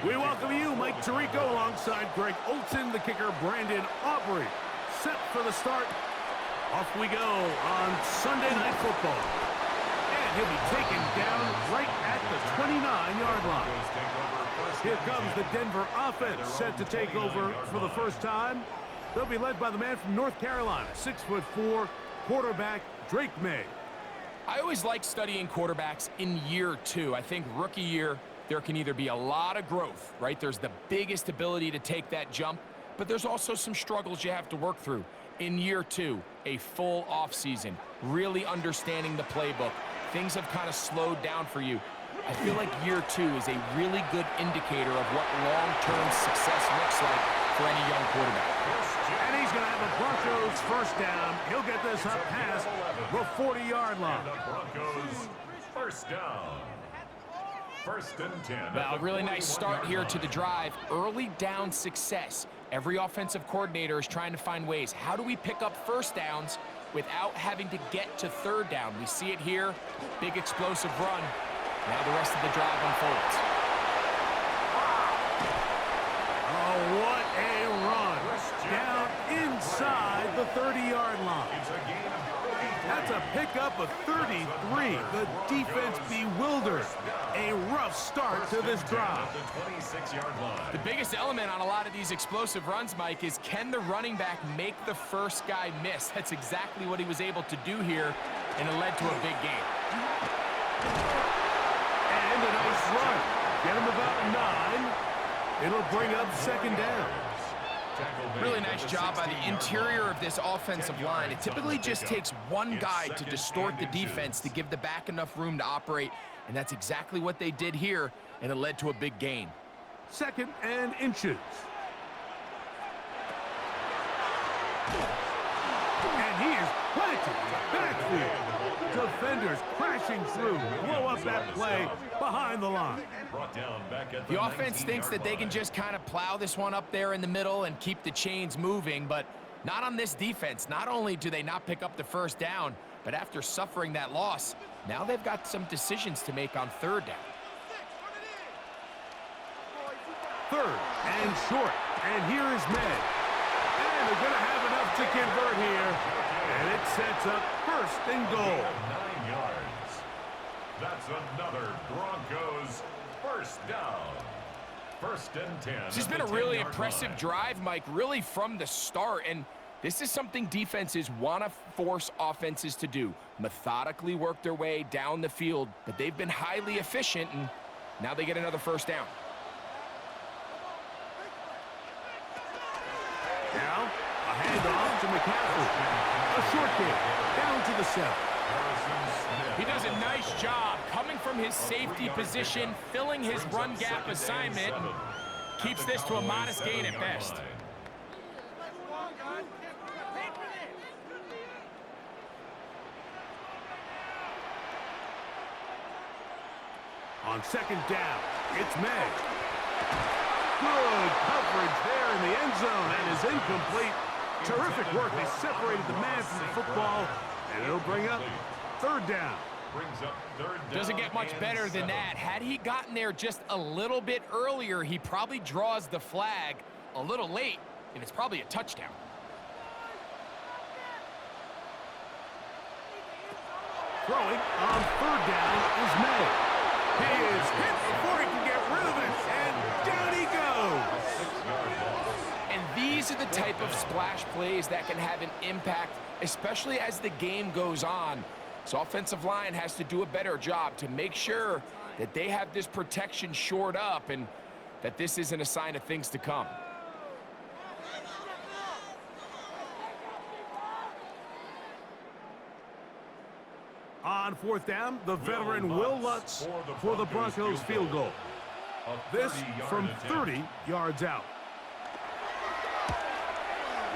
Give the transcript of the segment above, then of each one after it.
We welcome you, Mike Tirico, alongside Greg Olson, the kicker, Brandon Aubrey. Set for the start. Off we go on Sunday Night Football. And he'll be taken down right at the 29-yard line. Here comes the Denver offense, set to take over for the first time. They'll be led by the man from North Carolina, 6'4", quarterback Drake May. I always like studying quarterbacks in year two. I think rookie year, there can either be a lot of growth, right? There's the biggest ability to take that jump, but there's also some struggles you have to work through. In year two, a full offseason, really understanding the playbook. Things have kind of slowed down for you. I feel like year two is a really good indicator of what long-term success looks like for any young quarterback. And he's going to have the Broncos first down. He'll get this up past the 40-yard line. The Broncos first down. First and 10. Well, a really nice start here to the drive. Early down success. Every offensive coordinator is trying to find ways. How do we pick up first downs without having to get to third down? We see it here. Big explosive run. Now the rest of the drive unfolds. Oh, what a run. Down inside the 30-yard line. That's a pickup of 33. The defense bewildered. A rough start to this drive. The biggest element on a lot of these explosive runs, Mike, is can the running back make the first guy miss? That's exactly what he was able to do here, and it led to a big gain. And a nice run. Get him about 9. It'll bring up second down. Really nice job by the interior of this offensive line. It typically just takes one guy to distort the defense to give the back enough room to operate, and that's exactly what they did here, and it led to a big gain. Second and inches. And he is planted in the backfield. Defenders crashing through, blow up that play behind the line. The offense thinks that they can just kind of plow this one up there in the middle and keep the chains moving, but not on this defense. Not only do they not pick up the first down, but after suffering that loss, now they've got some decisions to make on third down. Third and short, and here is May. And they're going to have enough to convert here. And it sets up first and goal. 9 yards. That's another Broncos first down. First and 10. This has been a really impressive drive, Mike, really from the start. And this is something defenses want to force offenses to do. Methodically work their way down the field. But they've been highly efficient, and now they get another first down. Now, a handoff to McCaffrey. A short kick, down to the 7. He does a nice job coming from his safety position, filling his run gap assignment, and keeps this to a modest gain at best. On second down, it's May. Good coverage there in the end zone, and is incomplete. Terrific work. They separated the man from the football, and it'll bring up third down. Doesn't get much better than that. Had he gotten there just a little bit earlier, he probably draws the flag a little late, and it's probably a touchdown. Throwing on third down is May. He is hit before he can get rid of it, and down he goes. And these are the type of splash plays that can have an impact, especially as the game goes on. So offensive line has to do a better job to make sure that they have this protection shored up and that this isn't a sign of things to come. On fourth down, the veteran Will Lutz for the Broncos field goal. This from 30 yards out.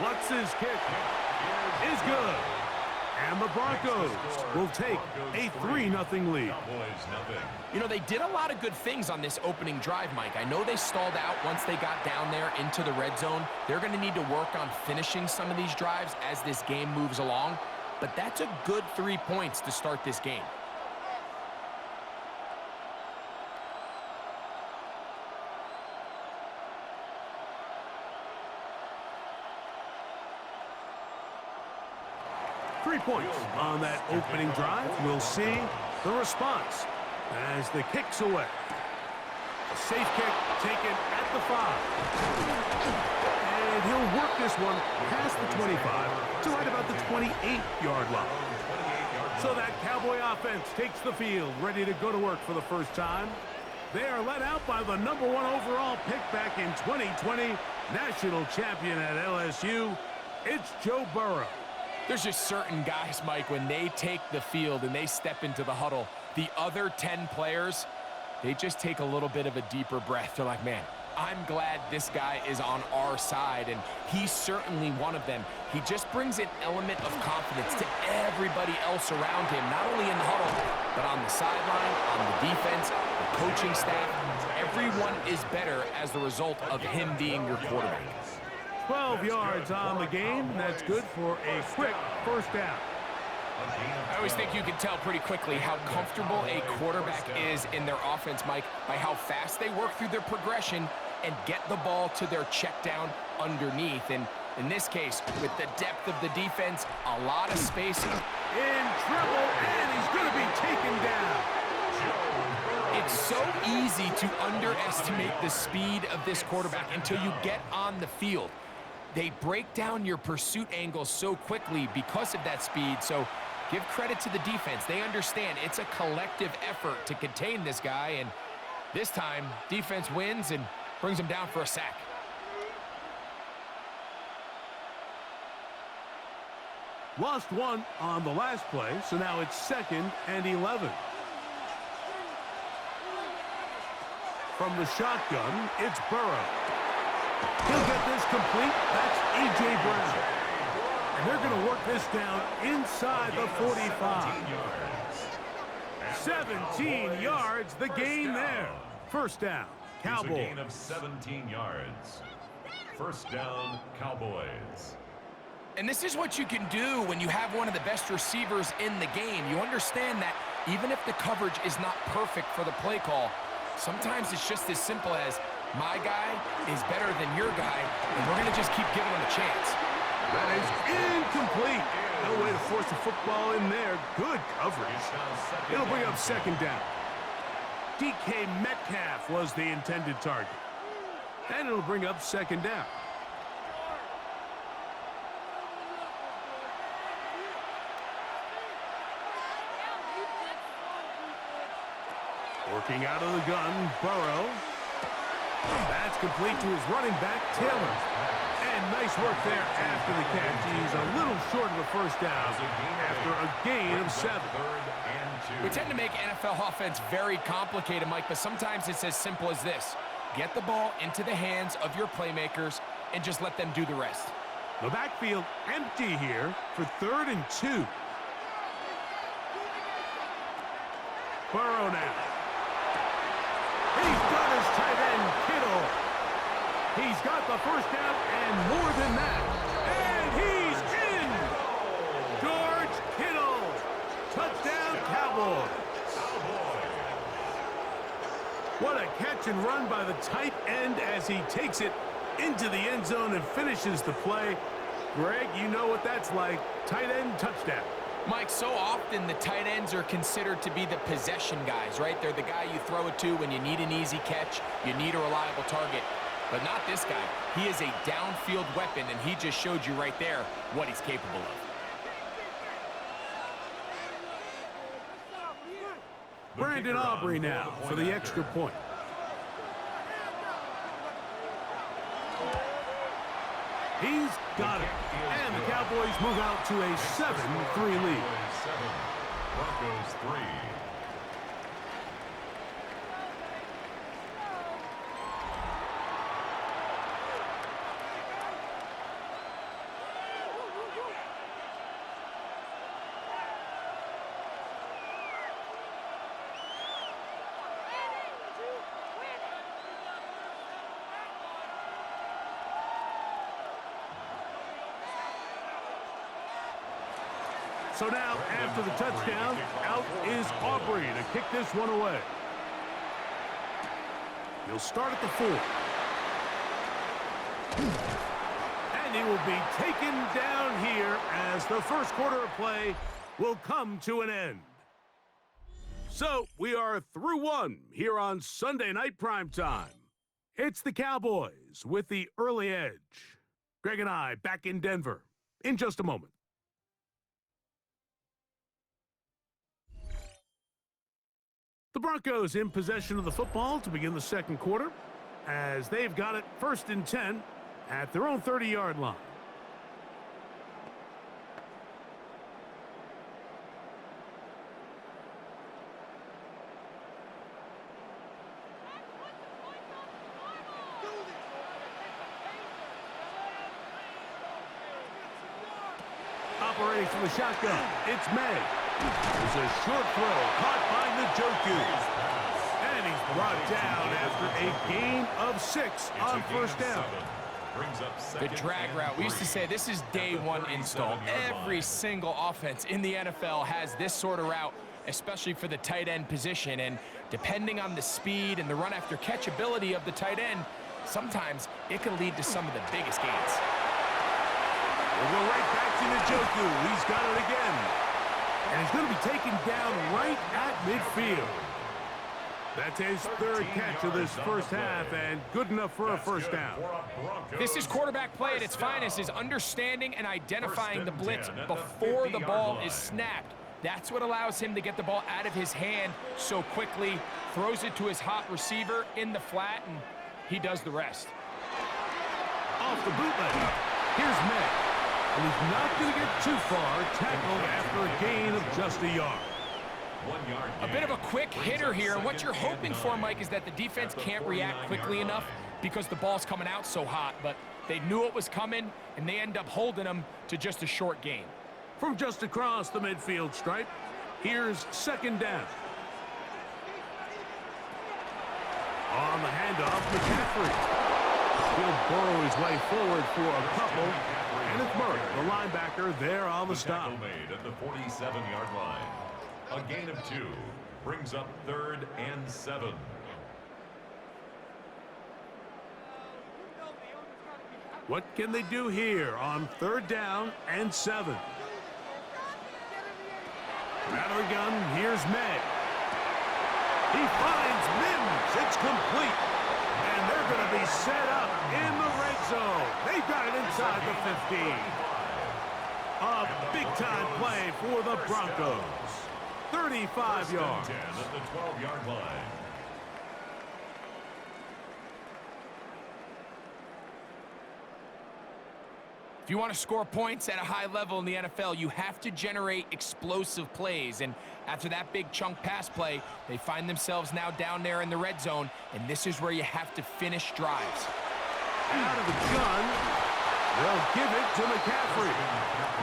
Lutz's kick is good. And the Broncos will take a 3-0 lead. You know, they did a lot of good things on this opening drive, Mike. I know they stalled out once they got down there into the red zone. They're going to need to work on finishing some of these drives as this game moves along. But that's a good 3 points to start this game. 3 points on that opening drive. We'll see the response as the kick's away. A safe kick taken at the 5. And he'll work this one past the 25 to right about the 28-yard line. So that Cowboy offense takes the field, ready to go to work for the first time. They are led out by the #1 overall pick back in 2020, national champion at LSU. It's Joe Burrow. There's just certain guys, Mike, when they take the field and they step into the huddle, the other 10 players, they just take a little bit of a deeper breath. They're like, man, I'm glad this guy is on our side, and he's certainly one of them. He just brings an element of confidence to everybody else around him, not only in the huddle, but on the sideline, on the defense, the coaching staff. Everyone is better as the result of him being your quarterback. 12 yards on the game. That's good for a quick first down. I always think you can tell pretty quickly how comfortable a quarterback is in their offense, Mike, by how fast they work through their progression and get the ball to their check down underneath. And in this case, with the depth of the defense, a lot of spacing. In trouble, and he's going to be taken down. It's so easy to underestimate the speed of this quarterback until you get on the field. They break down your pursuit angle so quickly because of that speed. So give credit to the defense. They understand it's a collective effort to contain this guy. And this time, defense wins and brings him down for a sack. Lost one on the last play, so now it's 2nd and 11. From the shotgun, it's Burrow. He'll get this complete. That's A.J. Brown. And they're going to work this down inside the 45. 17 yards, the gain there. First down, Cowboys. It's a gain of 17 yards. First down, Cowboys. And this is what you can do when you have one of the best receivers in the game. You understand that even if the coverage is not perfect for the play call, sometimes it's just as simple as, my guy is better than your guy, and we're going to just keep giving him a chance. That is incomplete. No way to force the football in there. Good coverage. It'll bring up 2nd down. DK Metcalf was the intended target. And it'll bring up 2nd down. Working out of the gun, Burrow. That's complete to his running back, Taylor. And nice work there after the catch. He's a little short of a first down after a gain of 7. We tend to make NFL offense very complicated, Mike, but sometimes it's as simple as this. Get the ball into the hands of your playmakers and just let them do the rest. The backfield empty here for 3rd and 2. Burrow now. He's got his tight end, Kittle. He's got the first down and more than that. And he's in! George Kittle. Touchdown, Cowboys. What a catch and run by the tight end as he takes it into the end zone and finishes the play. Greg, you know what that's like. Tight end touchdown. Mike, so often the tight ends are considered to be the possession guys, right? They're the guy you throw it to when you need an easy catch, you need a reliable target. But not this guy. He is a downfield weapon, and he just showed you right there what he's capable of. Brandon Aubrey now for the extra point. He's got it. And the Cowboys move out to a 7-3 lead. Broncos 3. So now, after the touchdown, out is Aubrey to kick this one away. He'll start at the 4. And And he will be taken down here as the first quarter of play will come to an end. So we are through one here on Sunday Night Primetime. It's the Cowboys with the early edge. Greg and I back in Denver in just a moment. The Broncos in possession of the football to begin the second quarter as they've got it 1st and 10 at their own 30-yard line. Operating from the shotgun, it's May. It's a short throw caught by Njoku. And he's brought down after a gain of 6 on first down. The drag route. We used to say this is day one install. Every single offense in the NFL has this sort of route, especially for the tight end position. And depending on the speed and the run after catch ability of the tight end, sometimes it can lead to some of the biggest gains. We'll go right back to Njoku. He's got it again. And he's going to be taken down right at midfield. That's his 3rd catch of this first half, and good enough for a first down. This is quarterback play at its finest, is understanding and identifying the blitz before the ball is snapped. That's what allows him to get the ball out of his hand so quickly, throws it to his hot receiver in the flat, and he does the rest. Off the bootleg, here's May. And he's not going to get too far, tackled after a gain of just a yard. A bit of a quick hitter here, and what you're hoping for, Mike, is that the defense can't react quickly enough because the ball's coming out so hot, but they knew it was coming, and they end up holding them to just a short gain. From just across the midfield stripe, here's 2nd down. On the handoff, McCaffrey. He'll burrow his way forward for a couple, and it's Murray, the linebacker, there on the stop. Made at the 47-yard line. A gain of 2 brings up 3rd and 7. What can they do here on 3rd down and 7? Out of the gun, here's May. He finds Mims. It's complete. And they're going to be set up in the red zone. They've got it inside the 15. A big-time play for the Broncos. 35 yards. At the 12-yard line. If you want to score points at a high level in the NFL, you have to generate explosive plays. And after that big chunk pass play, they find themselves now down there in the red zone, and this is where you have to finish drives. Out of the gun, they'll give it to McCaffrey.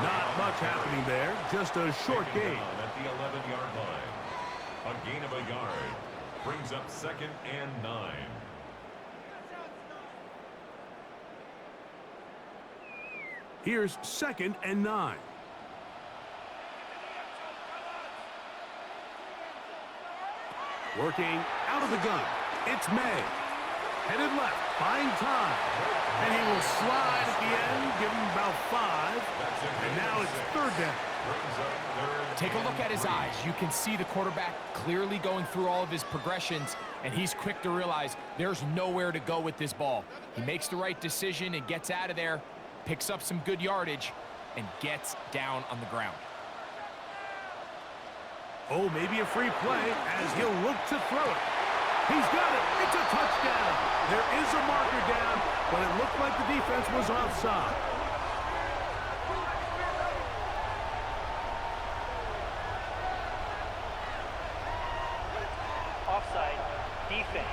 Not much happening there, just a short gain. At the 11-yard line. A gain of a yard brings up 2nd and 9. Here's 2nd and 9. Working out of the gun. It's May. Headed left, buying time. And he will slide at the end, give him about 5. And now it's 3rd down. Take a look at his eyes. You can see the quarterback clearly going through all of his progressions, and he's quick to realize there's nowhere to go with this ball. He makes the right decision and gets out of there, picks up some good yardage, and gets down on the ground. Oh, maybe a free play as he'll look to throw it. He's got it. It's a touchdown. There is a marker down, but it looked like the defense was offside. Offside. Defense.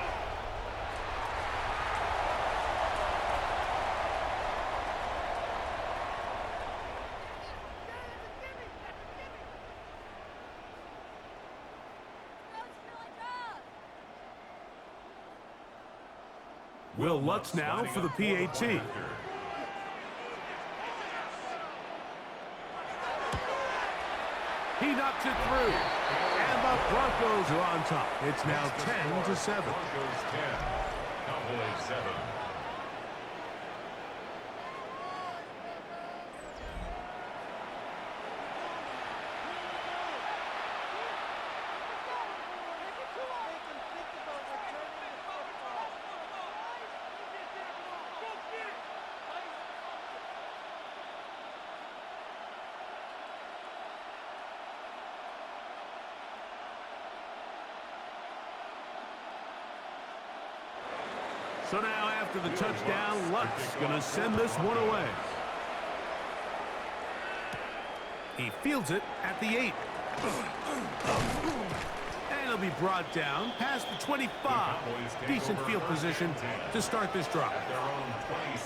Will Lutz now for the PAT. He knocks it through. And the Broncos are on top. It's now 10-7. Broncos 10, Cowboys 7. So now after the touchdown, Luck's going to send this one away. He fields it at the 8. And he'll be brought down past the 25. Decent field position to start this drive.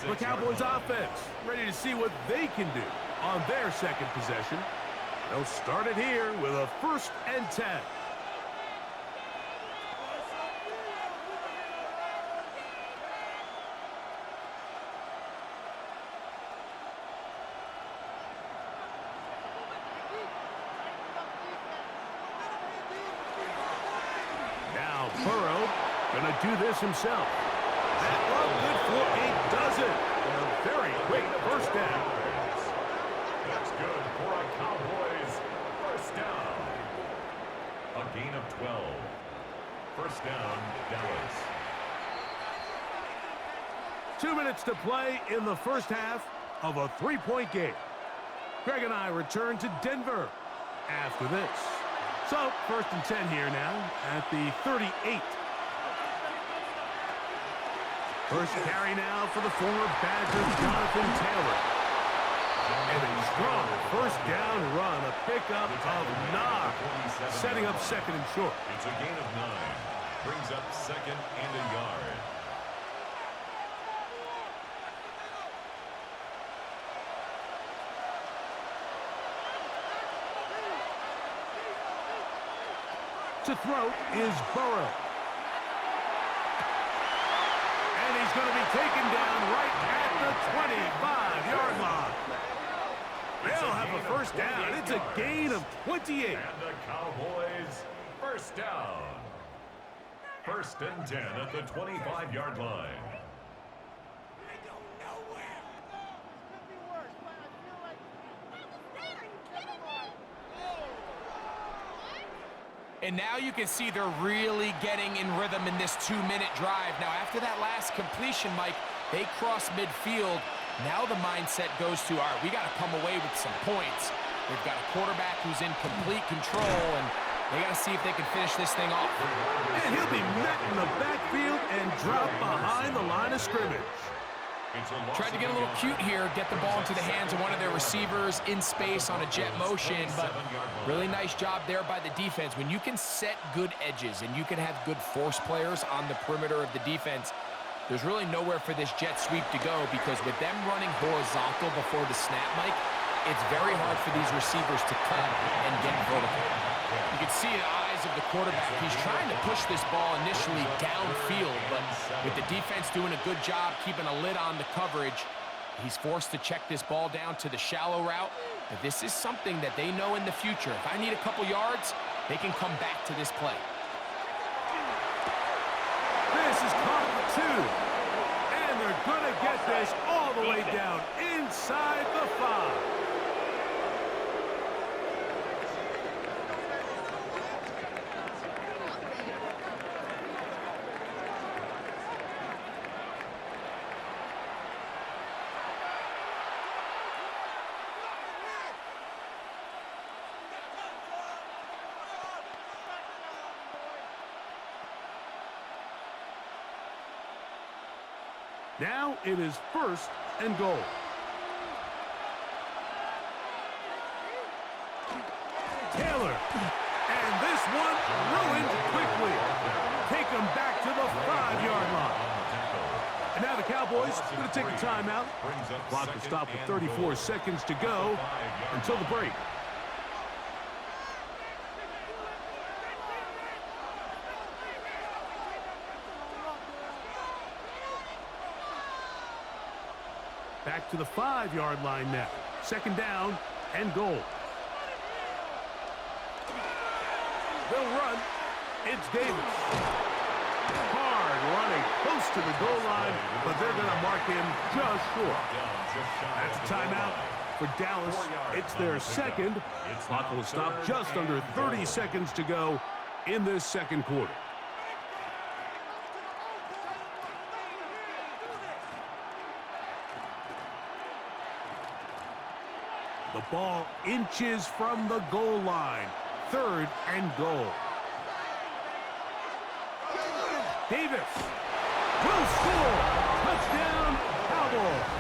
The Cowboys offense ready to see what they can do on their second possession. They'll start it here with a 1st and 10. Now Burrow gonna do this himself. That one good for a dozen. A very quick 1st down. That's good for a Cowboys 1st down. A gain of 12. 1st down, Dallas. 2 minutes to play in the 1st half of a 3-point game. Greg and I return to Denver after this. So, 1st and 10 here now at the 38. First carry now for the former Badger Jonathan Taylor. And a strong 1st down run, a pickup of 9, setting up 2nd and short. It's a gain of 9. Brings up 2nd and a yard. To throw is Burrow. And he's going to be taken down right at the 25-yard line. They'll have a 1st down. It's a gain of 28. And the Cowboys 1st down. 1st and 10 at the 25-yard line. And now you can see they're really getting in rhythm in this 2-minute drive. Now, after that last completion, Mike, they cross midfield. Now the mindset goes to, all right, we got to come away with some points. They've got a quarterback who's in complete control, and they got to see if they can finish this thing off. And he'll be met in the backfield and drop behind the line of scrimmage. Tried to get a little cute here, get the ball into the hands of one of their receivers in space on a jet motion, but really nice job there by the defense. When you can set good edges and you can have good force players on the perimeter of the defense, there's really nowhere for this jet sweep to go, because with them running horizontal before the snap, Mike, it's very hard for these receivers to cut and get vertical. You can see the eyes of the quarterback. He's trying to push this ball initially downfield, but with the defense doing a good job keeping a lid on the coverage, he's forced to check this ball down to the shallow route. But this is something that they know in the future. If I need a couple yards, they can come back to this play. This is caught for 2. And they're going to get this all the way down inside the 5. Now it is 1st and goal. Taylor. And this one ruined quickly. Take him back to the 5-yard line. And now the Cowboys going to take a timeout. Clock will stop with 34 seconds to go until the break. Back to the 5-yard line now. 2nd down and goal. They'll run. It's Davis. Hard running close to the goal line, but they're going to mark him just short. That's a timeout for Dallas. It's their 2nd. Clock will stop just under 30 seconds to go in this 2nd quarter. The ball inches from the goal line. 3rd and goal. Davis. will score. Touchdown, Cowboys.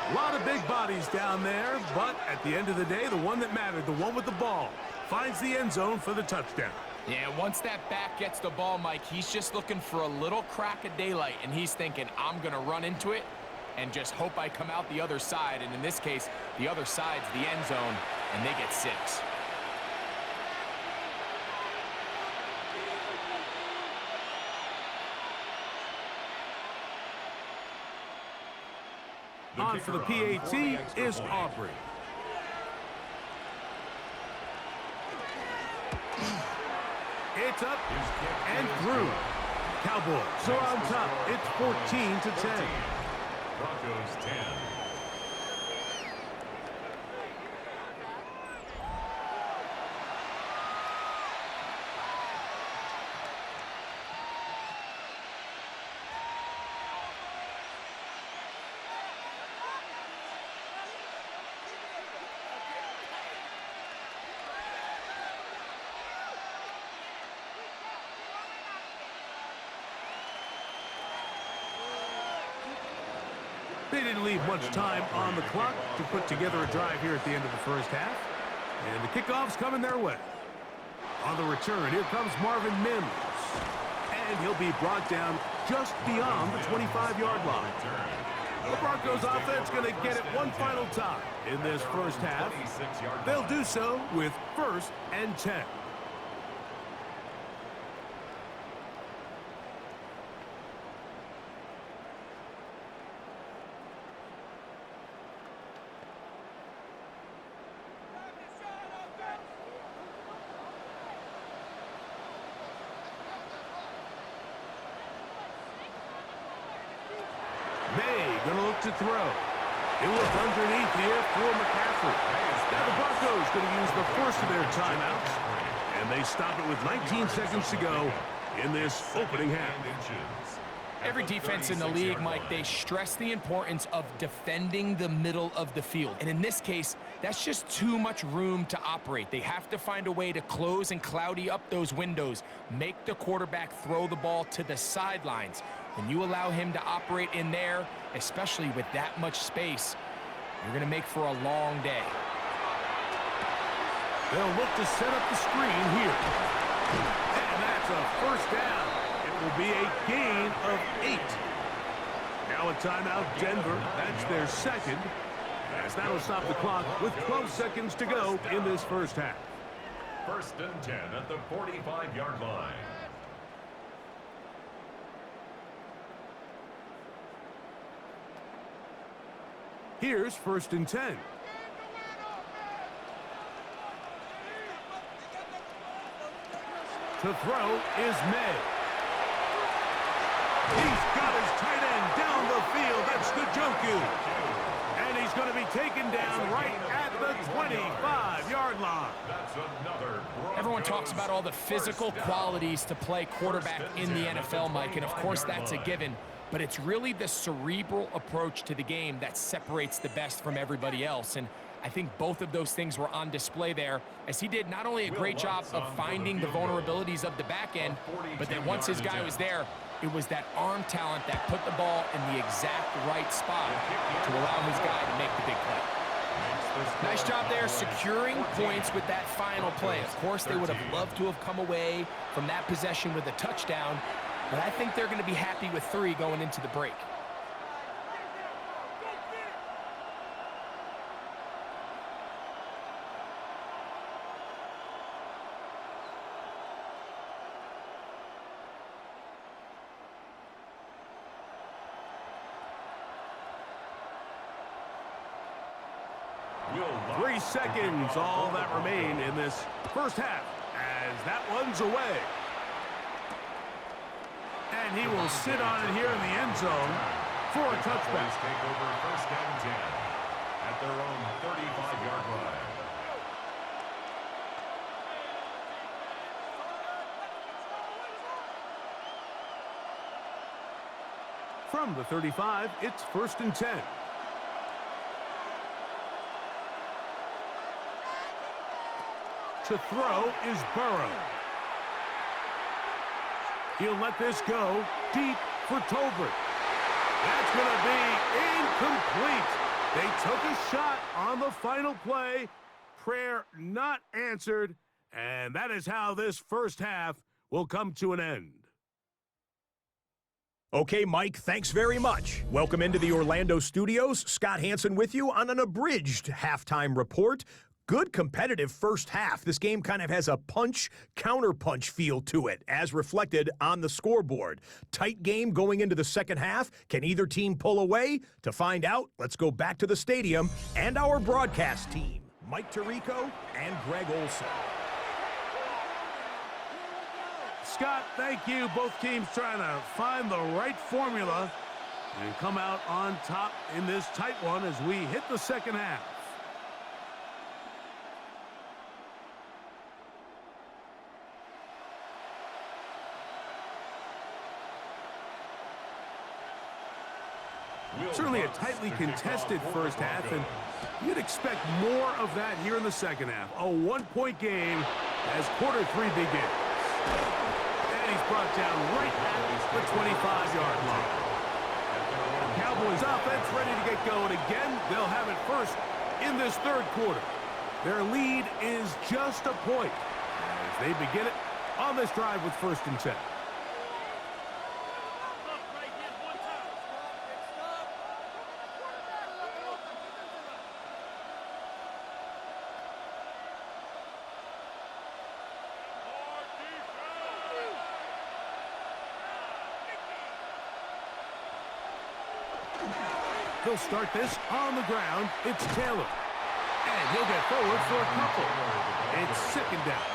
A lot of big bodies down there, but at the end of the day, the one that mattered, the one with the ball, finds the end zone for the touchdown. Yeah, once that back gets the ball, Mike, he's just looking for a little crack of daylight, and he's thinking, I'm going to run into it and just hope I come out the other side. And in this case, the other side's the end zone, and they get 6. On for the PAT is Aubrey. It's up and through. Cowboys are on top. It's 14-10. Broncos 10. They didn't leave much time on the clock to put together a drive here at the end of the first half. And the kickoff's coming their way. On the return, here comes Marvin Mims. And he'll be brought down just beyond the 25-yard line. The Broncos offense going to get it one final time in this first half. They'll do so with 1st and 10. May going to look to throw. He'll look underneath here for McCaffrey. Now the Broncos going to use the first of their timeouts. And they stop it with 19 seconds to go in this opening half. Every defense in the league, Mike, they stress the importance of defending the middle of the field. And in this case, that's just too much room to operate. They have to find a way to close and cloudy up those windows, make the quarterback throw the ball to the sidelines. When you allow him to operate in there, especially with that much space, you're going to make for a long day. They'll look to set up the screen here. And that's a first down. It will be a gain of 8. Now a timeout, Denver. That's their second. As that'll stop the clock with 12 seconds to go in this first half. 1st and 10 at the 45-yard line. Here's 1st and 10. To throw is May. He's got his tight end down the field. That's Njoku. And he's going to be taken down right at the 25-yard line. That's another Everyone talks about all the physical qualities to play quarterback in the NFL, Mike, and of course that's a given. But it's really the cerebral approach to the game that separates the best from everybody else. And I think both of those things were on display there, as he did not only a great job of finding the vulnerabilities of the back end, but then once his guy was there, it was that arm talent that put the ball in the exact right spot to allow his guy to make the big play. Nice job there securing points with that final play. Of course, they would have loved to have come away from that possession with a touchdown, but I think they're going to be happy with 3 going into the break. Three seconds, all that remain in this first half, as that one's away. And he will sit on it here in the end zone for a touchback. Take over 1st and 10 at their own 35-yard line. From the 35, it's 1st and 10. To throw is Burrow. He'll let this go deep for Tolbert. That's going to be incomplete. They took a shot on the final play. Prayer not answered. And that is how this first half will come to an end. Okay, Mike, thanks very much. Welcome into the Orlando studios. Scott Hansen with you on an abridged halftime report. Good competitive first half. This game kind of has a punch-counterpunch feel to it, as reflected on the scoreboard. Tight game going into the second half. Can either team pull away? To find out, let's go back to the stadium and our broadcast team, Mike Tirico and Greg Olson. Scott, thank you. Both teams trying to find the right formula and come out on top in this tight one as we hit the second half. Certainly a tightly contested first half, and you'd expect more of that here in the second half. A one-point game as quarter three begins. And he's brought down right at the 25-yard line. Cowboys offense ready to get going again. They'll have it first in this third quarter. Their lead is just a point as they begin it on this drive with 1st and 10. He'll start this on the ground. It's Taylor. And he'll get forward for a couple. It's 2nd down.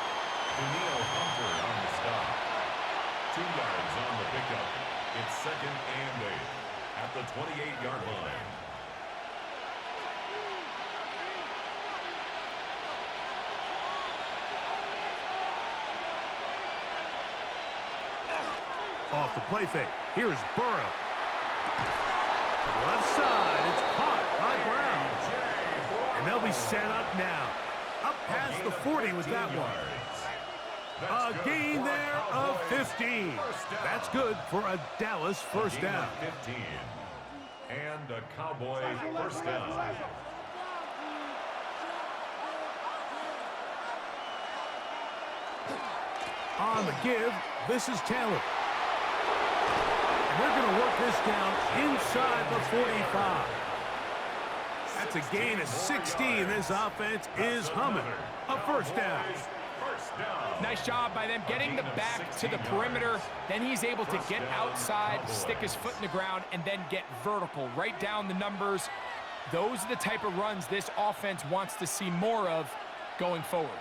Daniil Hunter on the stop. 2 yards on the pickup. It's 2nd and 8 at the 28-yard line. Off the play fake. Here's Burrow. Left side, it's caught by Brown. And they'll be set up now. Up past the 40 with that one. A gain there of 15. That's good for a Dallas first down. 15. And a Cowboy first down. On the give, this is Taylor. They're going to work this down inside the 45. That's a gain of 16. This offense is humming. A first down. Nice job by them getting the back to the perimeter. Then he's able to get outside, stick his foot in the ground, and then get vertical right down the numbers. Those are the type of runs this offense wants to see more of going forward.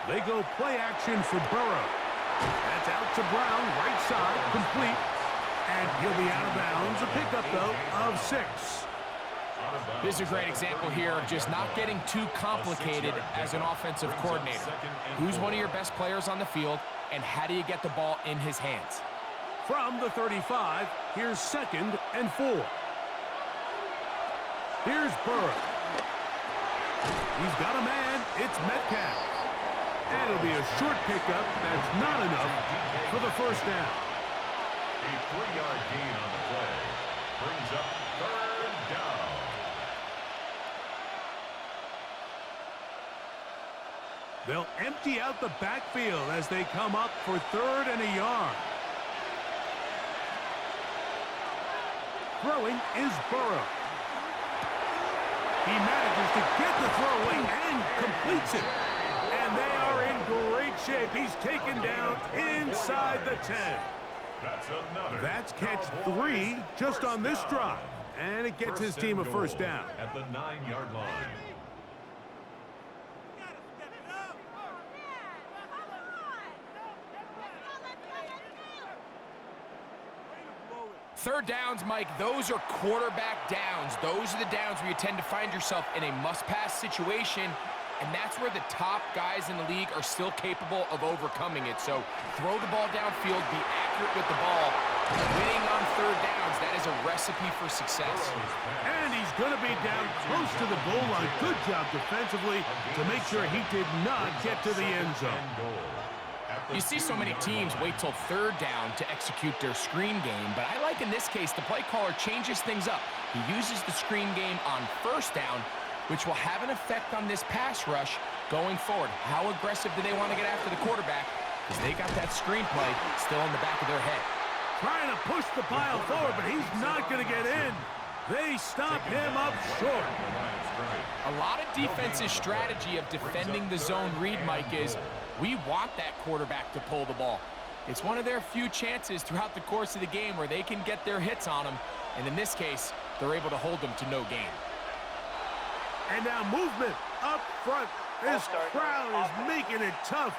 They go play action for Burrow. That's out to Brown, right side, complete. And he'll be out of bounds. A pickup, though, of 6. This is a great example here of just not getting too complicated as an offensive coordinator. Who's one of your best players on the field, and how do you get the ball in his hands? From the 35, here's 2nd and 4. Here's Burrow. He's got a man. It's Metcalf. And it'll be a short pickup. That's not enough for the first down. A 3-yard gain on the play brings up 3rd down. They'll empty out the backfield as they come up for 3rd and a yard. Throwing is Burrow. He manages to get the throw away and completes it. And they are in great shape. He's taken down inside the 10. That's catch 3 just on this drive. And it gets his team a first down. At the 9-yard line. Third downs, Mike, those are quarterback downs. Those are the downs where you tend to find yourself in a must-pass situation. And that's where the top guys in the league are still capable of overcoming it. So throw the ball downfield, be accurate with the ball. Winning on 3rd downs, that is a recipe for success. And he's going to be down close to the goal line. Good job defensively to make sure he did not get to the end zone. You see so many teams wait till third down to execute their screen game, but I like in this case the play caller changes things up. He uses the screen game on first down, which will have an effect on this pass rush going forward. How aggressive do they want to get after the quarterback? Because they got that screen play still in the back of their head. Trying to push the pile forward, but he's not going to get in. They stop him up short. A lot of defense's strategy of defending the zone read, Mike, is we want that quarterback to pull the ball. It's one of their few chances throughout the course of the game where they can get their hits on him, and in this case, they're able to hold them to no gain. And now movement up front. This crowd is making it tough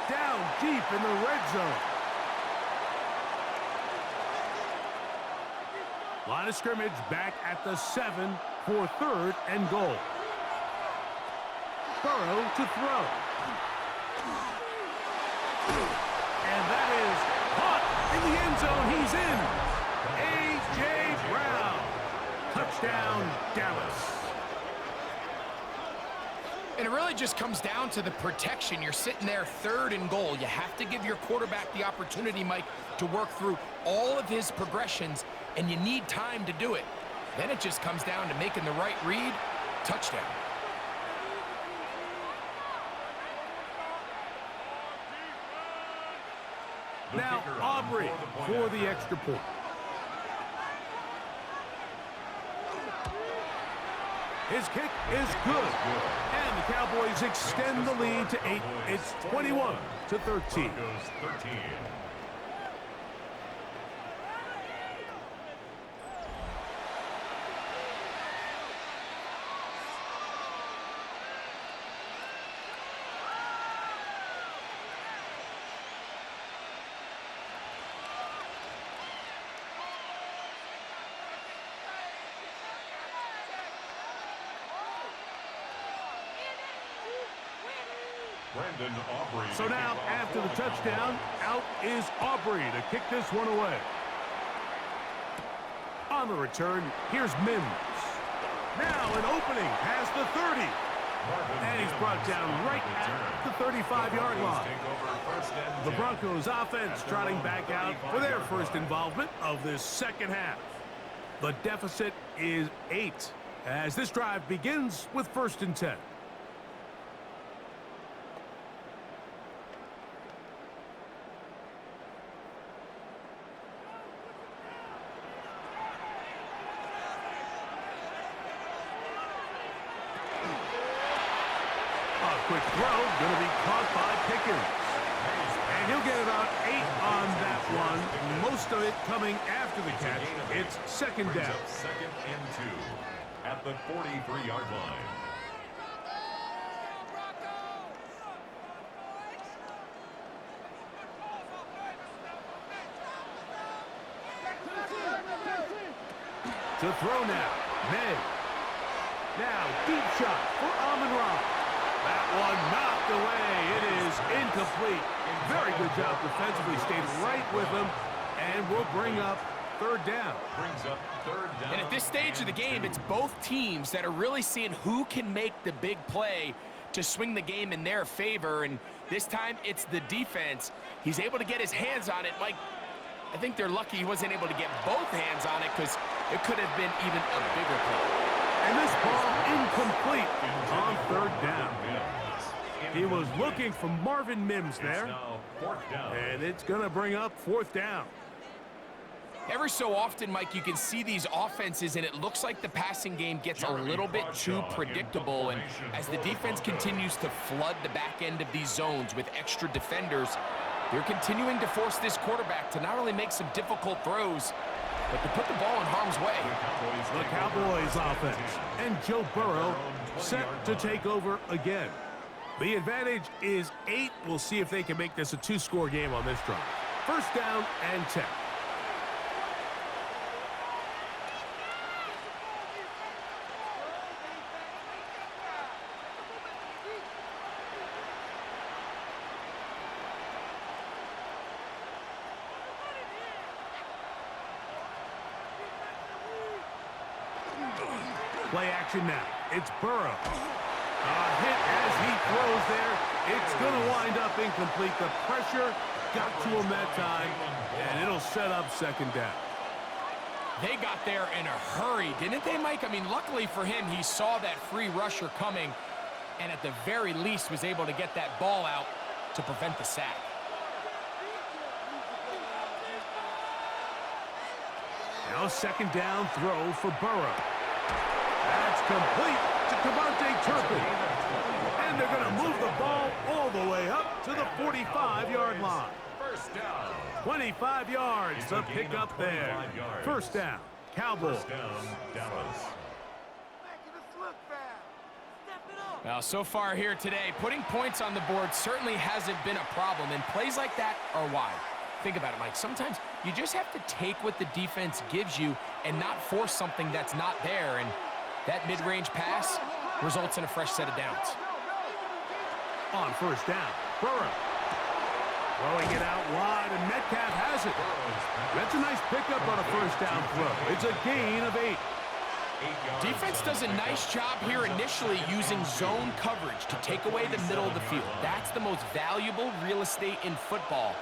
down deep in the red zone. Line of scrimmage back at the 7 for 3rd and goal. Burrow to throw. And that is caught in the end zone. He's in. A.J. Brown. Touchdown, Dallas. And it really just comes down to the protection. You're sitting there 3rd and goal. You have to give your quarterback the opportunity, Mike, to work through all of his progressions, and you need time to do it. Then it just comes down to making the right read. Touchdown. Now Aubrey for the extra point. His kick is good. And the Cowboys extend the lead to 8. It's 21-13. So now, after the touchdown, out is Aubrey to kick this one away. On the return, here's Mims. Now an opening past the 30. And he's brought down right at the 35-yard line. The Broncos offense trotting back out for their first involvement of this second half. The deficit is 8 as this drive begins with 1st and 10. Quick throw, going to be caught by Pickens. And he'll get about 8 on that one. Most of it coming after the catch. It's 2nd down. 2nd and 2 at the 43-yard line. To throw now, May. Now, deep shot for Amon-Ra. That one knocked away. It is incomplete. Very good job defensively. Stayed right with him and will bring up 3rd down. And at this stage of the game, it's both teams that are really seeing who can make the big play to swing the game in their favor. And this time, it's the defense. He's able to get his hands on it. Mike, I think they're lucky he wasn't able to get both hands on it because it could have been even a bigger play. And this ball incomplete on 3rd down. He was looking for Marvin Mims there. And it's going to bring up 4th down. Every so often, Mike, you can see these offenses, and it looks like the passing game gets a little bit too predictable. And as the defense continues to flood the back end of these zones with extra defenders, they're continuing to force this quarterback to not only make some difficult throws, but to put the ball in harm's way. The Cowboys offense and Joe Burrow set to take over again. The advantage is 8. We'll see if they can make this a 2-score game on this drive. 1st down and 10. Play action now. It's Burrow. A hit as he throws there. It's going to wind up incomplete. The pressure got to him that time, and it'll set up second down. They got there in a hurry, didn't they, Mike? I mean, luckily for him, he saw that free rusher coming, and at the very least was able to get that ball out to prevent the sack. Now second down throw for Burrow. That's complete to Devontae Turpin. And they're going to move the ball all the way up to the 45-yard line. First down. 25 yards to pick up there. First down, Cowboys. First down, Dallas. Well, so far here today, putting points on the board certainly hasn't been a problem, and plays like that are why. Think about it, Mike. Sometimes you just have to take what the defense gives you and not force something that's not there, and that mid-range pass results in a fresh set of downs. On first down, Burrow. Throwing it out wide, and Metcalf has it. That's a nice pickup on a first down throw. It's a gain of 8. Defense does a nice job here initially using zone coverage to take away the middle of the field. That's the most valuable real estate in football.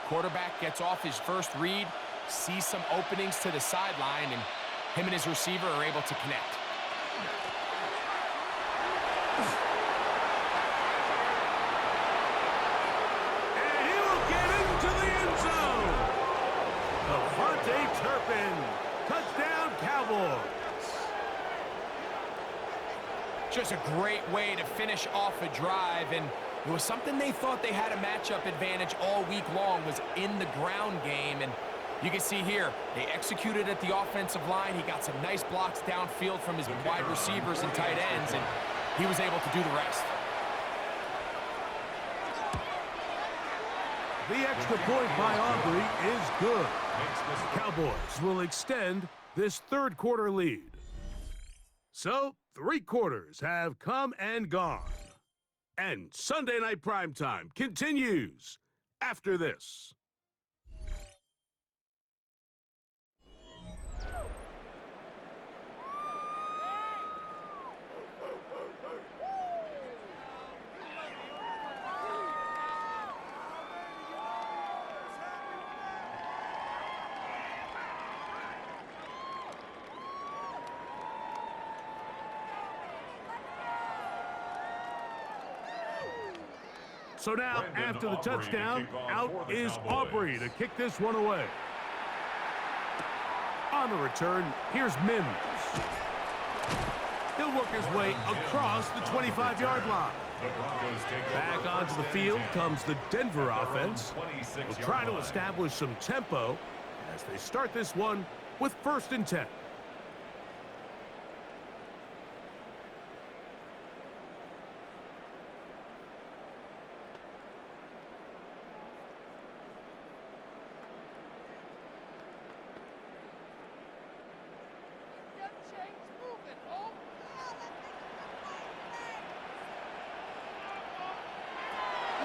Quarterback gets off his first read, sees some openings to the sideline, and him and his receiver are able to connect. And he will get into the end zone. Devontae Turpin. Touchdown, Cowboys. Just a great way to finish off a drive, and it was something they thought they had a matchup advantage all week long, was in the ground game. And you can see here, they executed at the offensive line. He got some nice blocks downfield from his wide receivers and tight ends, and he was able to do the rest. The extra point by Aubrey is good. Cowboys will extend this third quarter lead. So, 3 quarters have come and gone. And Sunday Night Primetime continues after this. So now, after the touchdown, out is Aubrey to kick this one away. On the return, here's Mims. He'll work his way across the 25-yard line. Back onto the field comes the Denver offense. They'll try to establish some tempo as they start this one with 1st and 10.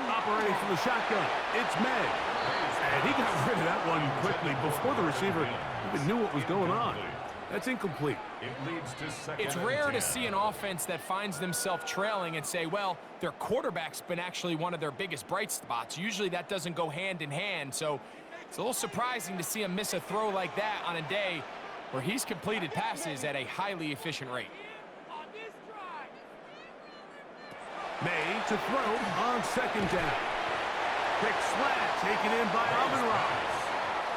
Operating from the shotgun, it's May. And he got rid of that one quickly before the receiver even knew what was going on. That's incomplete. It's rare to see an offense that finds themselves trailing and say, well, their quarterback's been actually one of their biggest bright spots. Usually that doesn't go hand in hand, so it's a little surprising to see him miss a throw like that on a day where he's completed passes at a highly efficient rate. May to throw on 2nd down. Quick slant taken in by Amon-Ra.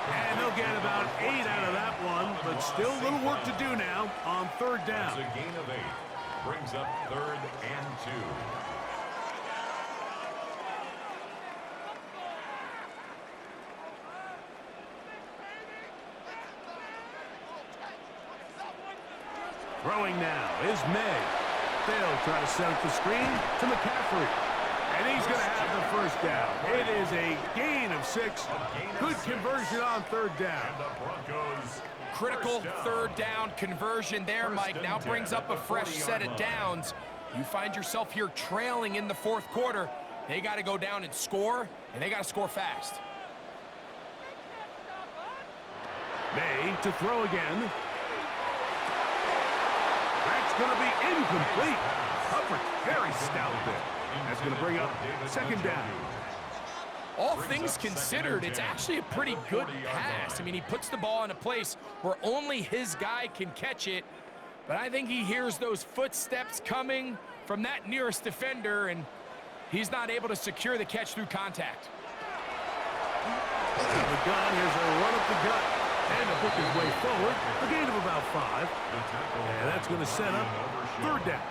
And they'll get about 8 out of that one, but still a little work to do now on 3rd down. That's a gain of 8. Brings up 3rd and 2. Throwing now is May. They'll try to set up the screen to McCaffrey. And he's going to have the 1st down. It is a gain of 6. Good conversion on 3rd down. And the Broncos. Critical 3rd down conversion there, Mike. Now brings up a fresh set of downs. You find yourself here trailing in the 4th quarter. They got to go down and score, and they got to score fast. May to throw again. That's going to be incomplete. Coverage very stout there. That's going to bring up second down. All things considered, it's actually a pretty good pass. I mean, he puts the ball in a place where only his guy can catch it, but I think he hears those footsteps coming from that nearest defender, and he's not able to secure the catch through contact. Out of the gun, here's a run up the gut, and to book his way forward, a gain of about 5, and that's going to set up third down.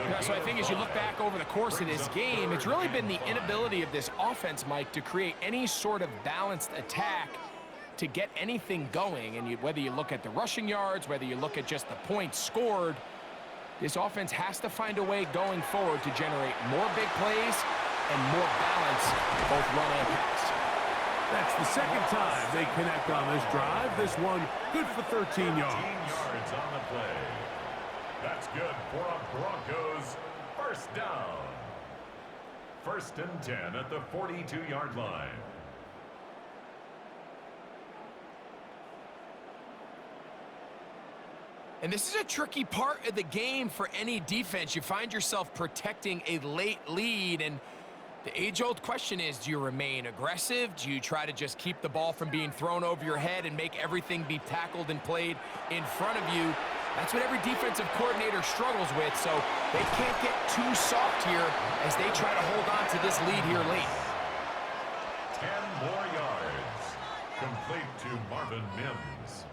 Yeah, so I think as you look back over the course of this game, it's really been the inability of this offense, Mike, to create any sort of balanced attack to get anything going. And whether you look at the rushing yards, whether you look at just the points scored, this offense has to find a way going forward to generate more big plays and more balance, both run and pass. That's the second time they connect on this drive. This one good for 13 yards. 13 yards on the play. That's good for a Broncos first down. 1st and 10 at the 42-yard line. And this is a tricky part of the game for any defense. You find yourself protecting a late lead, and the age-old question is, do you remain aggressive? Do you try to just keep the ball from being thrown over your head and make everything be tackled and played in front of you? That's what every defensive coordinator struggles with, so they can't get too soft here as they try to hold on to this lead here late. 10 more yards. Complete to Marvin Mims.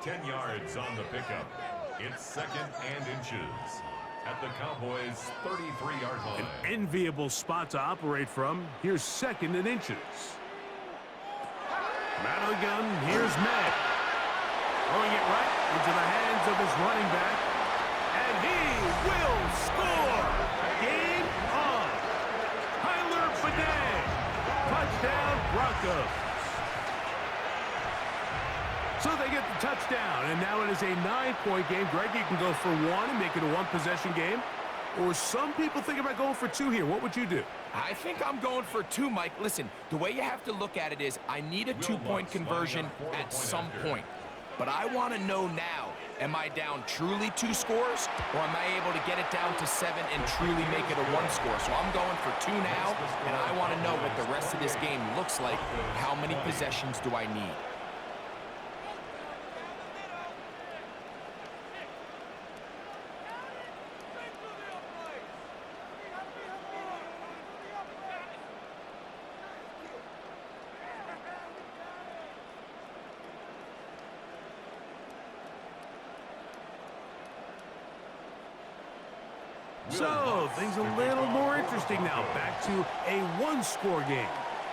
10 yards on the pickup. It's 2nd and inches at the Cowboys' 33-yard line. An enviable spot to operate from. Here's 2nd and inches. From out of the gun, here's May. Throwing it right into the hands of his running back. And he will score! Game on! Tyler Bidet! Touchdown, Broncos! So they get the touchdown, and now it is a 9-point game. Greg, you can go for 1 and make it a 1-possession game. Or some people think about going for 2 here. What would you do? I think I'm going for 2, Mike. Listen, the way you have to look at it is I need a 2-point conversion at some point. But I want to know now, am I down truly 2 scores, or am I able to get it down to 7 and truly make it a 1 score? So I'm going for 2 now, and I want to know what the rest of this game looks like. How many possessions do I need? So, things a little more interesting now. Back to a 1-score game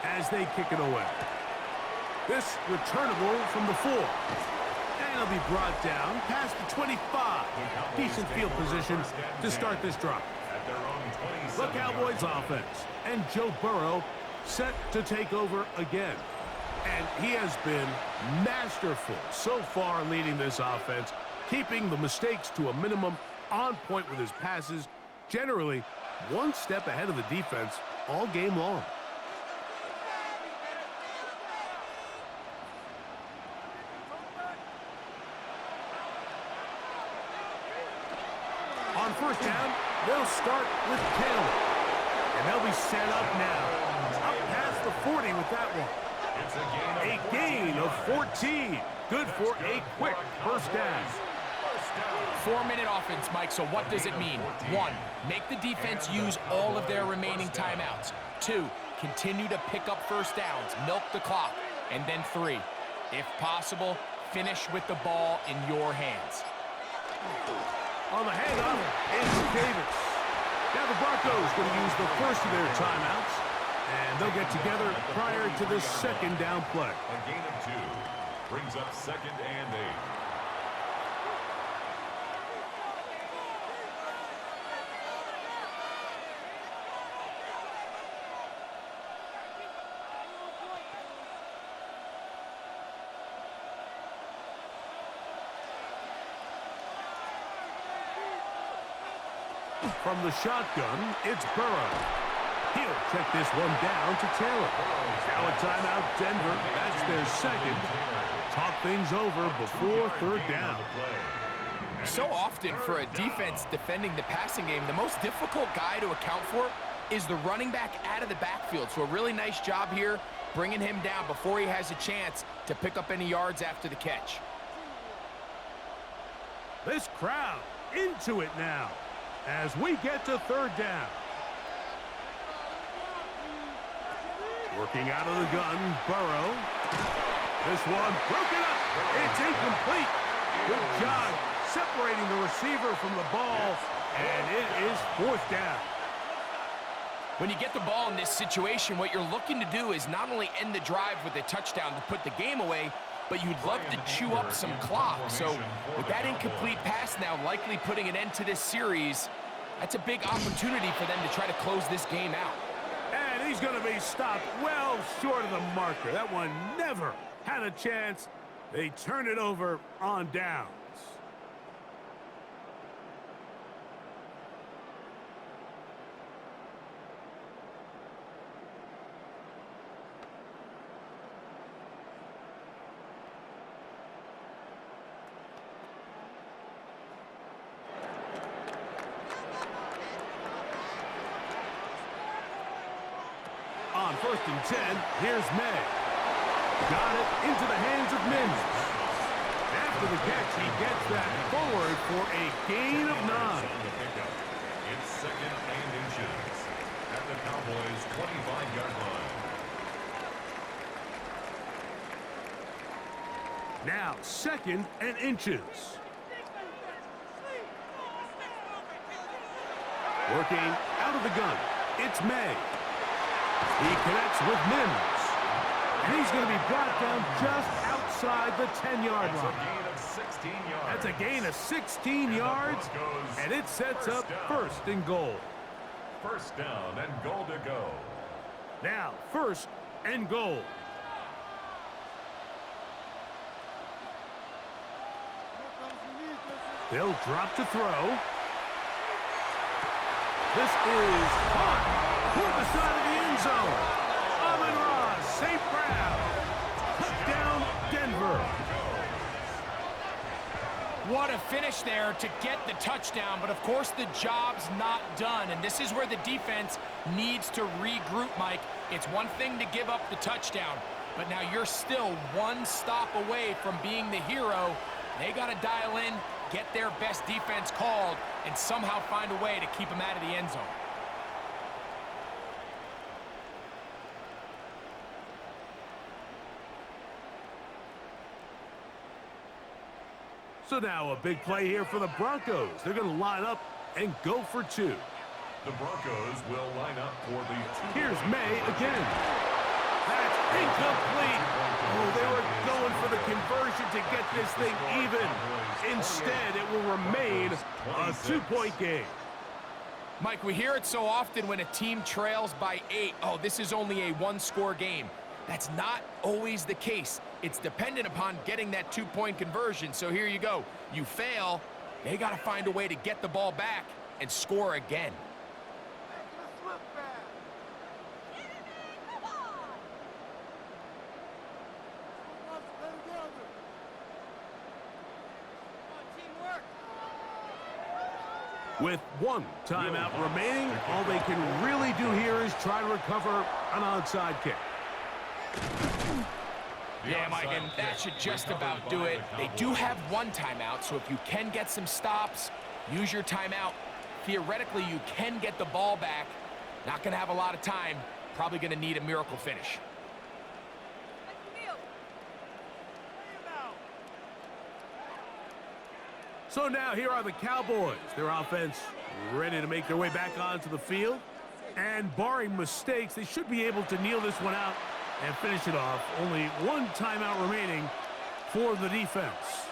as they kick it away. This returnable from the 4. And it'll be brought down past the 25. Decent field position to start this drive. The Cowboys offense and Joe Burrow set to take over again. And he has been masterful so far leading this offense, keeping the mistakes to a minimum, on point with his passes, generally 1 step ahead of the defense all game long. On 1st down, they'll start with Taylor. And they'll be set up now. Up past the 40 with that one. A gain of 14. Good for a quick first down. 4-minute offense, Mike, so what does it mean? 1, make the defense use all of their remaining timeouts. 2, continue to pick up first downs, milk the clock. And then 3, if possible, finish with the ball in your hands. On the handoff, it's Davis. Now the Broncos going to use the first of their timeouts, and they'll get together prior to the 2nd down play. A gain of 2 brings up 2nd and 8. From the shotgun, it's Burrow. He'll check this one down to Taylor. Now a timeout, Denver. That's their 2nd. Talk things over before 3rd down. So often for a defense defending the passing game, the most difficult guy to account for is the running back out of the backfield. So a really nice job here bringing him down before he has a chance to pick up any yards after the catch. This crowd into it now as we get to third down. Working out of the gun, Burrow. This one broken up. It's incomplete. Good job separating the receiver from the ball, and it is fourth down. When you get the ball in this situation, what you're looking to do is not only end the drive with a touchdown to put the game away, but you'd love to chew up some clock. So with that incomplete pass now likely putting an end to this series, that's a big opportunity for them to try to close this game out. And he's going to be stopped well short of the marker. That one never had a chance. They turn it over on downs. On 1st and 10, here's May. Got it into the hands of Mims. After the catch, he gets that forward for a gain of 9. It's second and inches at the Cowboys' 25-yard line. Now, 2nd and inches. Working out of the gun, it's May. He connects with Mims. And he's going to be brought down just outside the 10-yard line. That's a gain of 16 yards, and it sets up 1st and goal. First down and goal to go. Now, 1st and goal. They'll drop to throw. This is caught toward the side of the end zone. Amon-Ra, St. Brown. Touchdown, Denver. What a finish there to get the touchdown, but of course the job's not done, and this is where the defense needs to regroup, Mike. It's one thing to give up the touchdown, but now you're still one stop away from being the hero. They got to dial in, get their best defense called, and somehow find a way to keep them out of the end zone. So now a big play here for the Broncos. They're going to line up and go for 2. The Broncos will line up for the 2. Here's May again. That's incomplete. Oh, they were going for the conversion to get this thing even. Instead, it will remain a 2-point game. Mike, we hear it so often when a team trails by 8. Oh, this is only a 1-score game. That's not always the case. It's dependent upon getting that 2-point conversion. So here you go. You fail, they got to find a way to get the ball back and score again. With 1 timeout remaining, all they can really do here is try to recover an onside kick. Yeah, Mike, and that should just about do it. They do have 1 timeout, so if you can get some stops, use your timeout. Theoretically, you can get the ball back. Not going to have a lot of time. Probably going to need a miracle finish. So now here are the Cowboys. Their offense ready to make their way back onto the field. And barring mistakes, they should be able to kneel this one out and finish it off. Only 1 timeout remaining for the defense.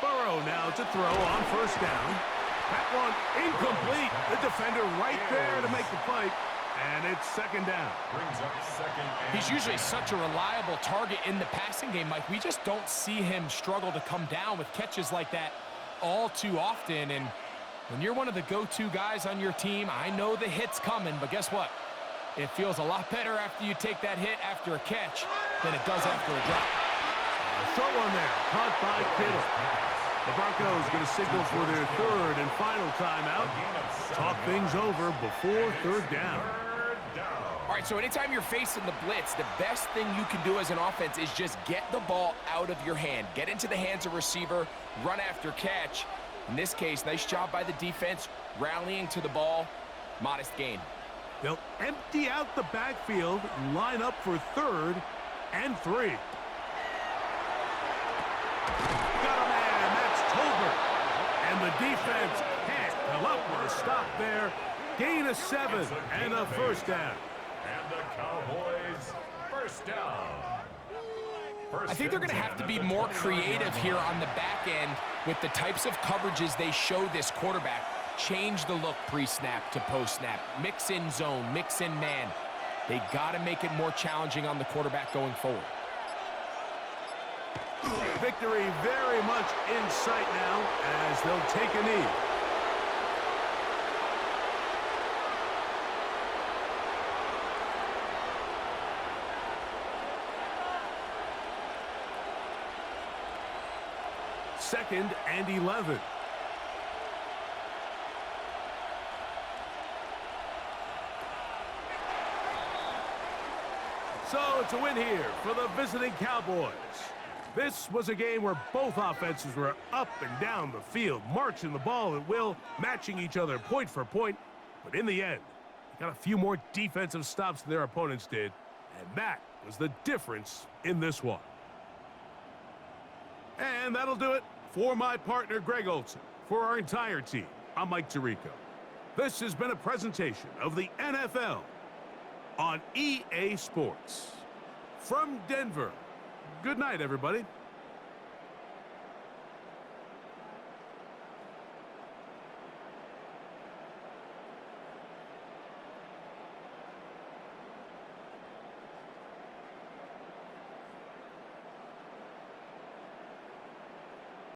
Burrow now to throw on 1st down. That one incomplete. The defender right there to make the fight. And it's second down. Brings up second and He's usually such a reliable target in the passing game, Mike. We just don't see him struggle to come down with catches like that all too often. And when you're one of the go-to guys on your team, I know the hit's coming, but guess what? It feels a lot better after you take that hit after a catch than it does after a drop. A short one there, caught by Kittle. The Broncos going to signal for their third and final timeout. Talk things over before third down. All right, so anytime you're facing the blitz, the best thing you can do as an offense is just get the ball out of your hand. Get into the hands of receiver, run after catch. In this case, nice job by the defense, rallying to the ball, modest gain. They'll empty out the backfield, line up for third and 3. Got a man, that's Tolbert. And the defense can't come up with a stop there. Gain of 7 and a first down. And the Cowboys first down. I think they're going to have to be more creative here on the back end with the types of coverages they show this quarterback. Change the look pre-snap to post-snap. Mix in zone, mix in man. They got to make it more challenging on the quarterback going forward. Victory very much in sight now as they'll take a knee. Second and 11. So it's a win here for the visiting Cowboys. This was a game where both offenses were up and down the field, marching the ball at will, matching each other point for point. But in the end, they got a few more defensive stops than their opponents did, and that was the difference in this one. And that'll do it for my partner, Greg Olson. For our entire team, I'm Mike Tirico. This has been a presentation of the NFL on EA Sports. From Denver, good night, everybody.